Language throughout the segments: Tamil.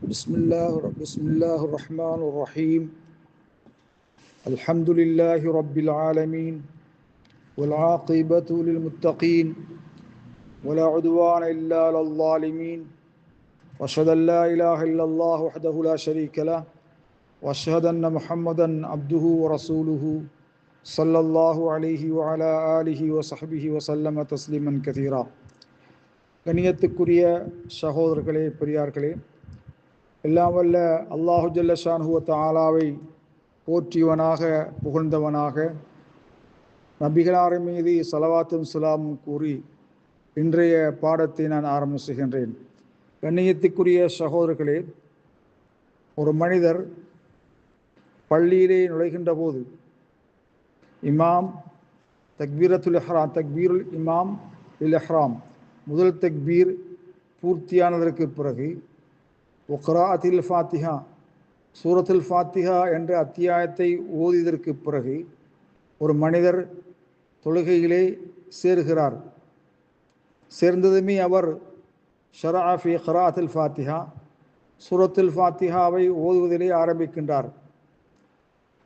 بسم الله الرحمن الرحيم. الحمد لله رب العالمين والعاقبة للمتقين ولا عدوان إلا على الظالمين، وأشهد أن لا إله إلا الله وحده لا شريك له، وأشهد أن محمدا عبده ورسوله صلى الله عليه وعلى آله وصحبه وسلم تسليما كثيرا. கண்ணியத்துக்குரிய சகோதரர்களே, பெரியார்களே, எல்லாம் வல்ல அல்லாஹு ஜல்ல ஷான்ஹு வ தஆலாவை போற்றியவனாக புகழ்ந்தவனாக நபிகளார் மீது ஸலவாத்தும் ஸலாமும் கூறி இன்றைய பாடத்தை நான் ஆரம்பம் செய்கின்றேன். கண்ணியத்துக்குரிய சகோதரர்களே, ஒரு மனிதர் பள்ளியிலே நுழைகின்ற போது இமாம் தக்பீருல் இமாம் இல் இஹ்ராம் முதல் தக்பீர் பூர்த்தியானதற்கு பிறகு வக்ராஅத்தில் ஃபாத்திஹா சூரத்துல் ஃபாத்திஹா என்ற அத்தியாயத்தை ஓதியதற்கு பிறகு ஒரு மனிதர் தொழுகையிலே சேர்கிறார். சேர்ந்ததுமே அவர் ஷரஅ ஃபி க்ராஅத்தில் ஃபாத்திஹா சூரத்துல் ஃபாத்திஹாவை ஓதுவதிலே ஆரம்பிக்கின்றார்.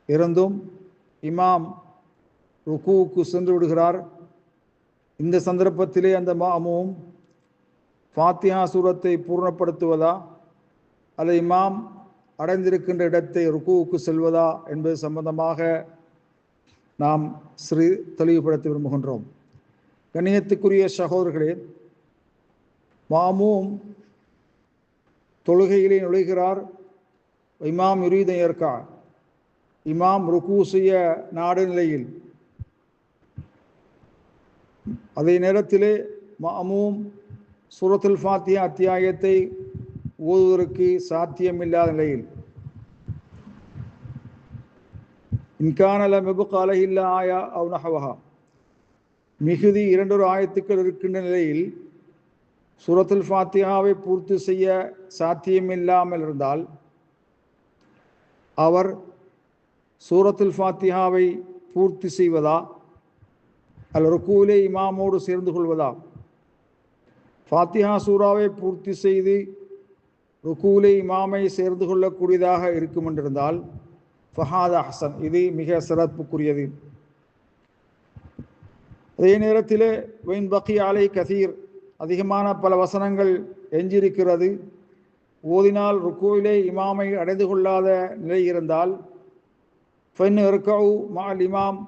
இருந்தும் இமாம் ருக்கூவுக்கு சென்று விடுகிறார். இந்த சந்தர்ப்பத்திலே அந்த மாமூம் ஃபாத்திஹா சூரத்தை பூர்ணப்படுத்துவதா அல்லது இமாம் அடைந்திருக்கின்ற இடத்தை ருக்கூவுக்கு செல்வதா என்பது சம்பந்தமாக நாம் சிறு தெளிவுபடுத்த விரும்புகின்றோம். கண்ணியத்துக்குரிய சகோதரர்களே, மாமூம் தொழுகையிலே நுழைகிறார். இமாம் யுரீது யர்கா, இமாம் ருக்கு செய்ய நாடு நிலையில், அதே நேரத்திலே மாமூம் சூரத்துல் ஃபாத்திஹா அத்தியாயத்தை ஓதுவதற்கு சாத்தியமில்லாத நிலையில் இன்கானல மெபுக் அலைஹில்லா ஆயா அவ் நஹவஹா மிகுதி 2 ஆயத்துக்கள் இருக்கின்ற நிலையில் சூரத்துல் ஃபாத்திஹாவை பூர்த்தி செய்ய சாத்தியமில்லாமல் இருந்தால் அவர் சூரத்துல் ஃபாத்திஹாவை பூர்த்தி செய்வதா அல்ல ருக்கூவிலே இமாமோடு சேர்ந்து கொள்வதா? ஃபாத்திஹா சூராவை பூர்த்தி செய்து ருக்கூவிலே இமாமை சேர்ந்து கொள்ளக்கூடியதாக இருக்கும் என்றிருந்தால் ஃபஹாதா ஹசன், இது மிக சிறப்புக்குரியது. அதே நேரத்தில் வைன் பக்கி அலை கசீர், அதிகமான பல வசனங்கள் எஞ்சிருக்கிறது, ஓதினால் ருக்கூவிலே இமாமை அடைந்து கொள்ளாத நிலை இருந்தால் ஃபைன் இர்கஉ மஅல் இமாம்,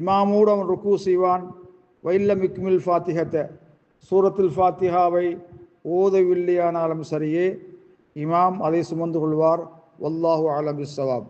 இமாமோடு அவன் ருக்கு செய்வான். வைல்லம் இக்மில் ஃபாத்திஹத்தை, சூரத்துல் ஃபாத்திஹாவை ஓதவில்லையானாலும் சரியே இமாம் அதை சுமந்து கொள்வார். வல்லாஹு அலம் பிஸ்ஸவாப்.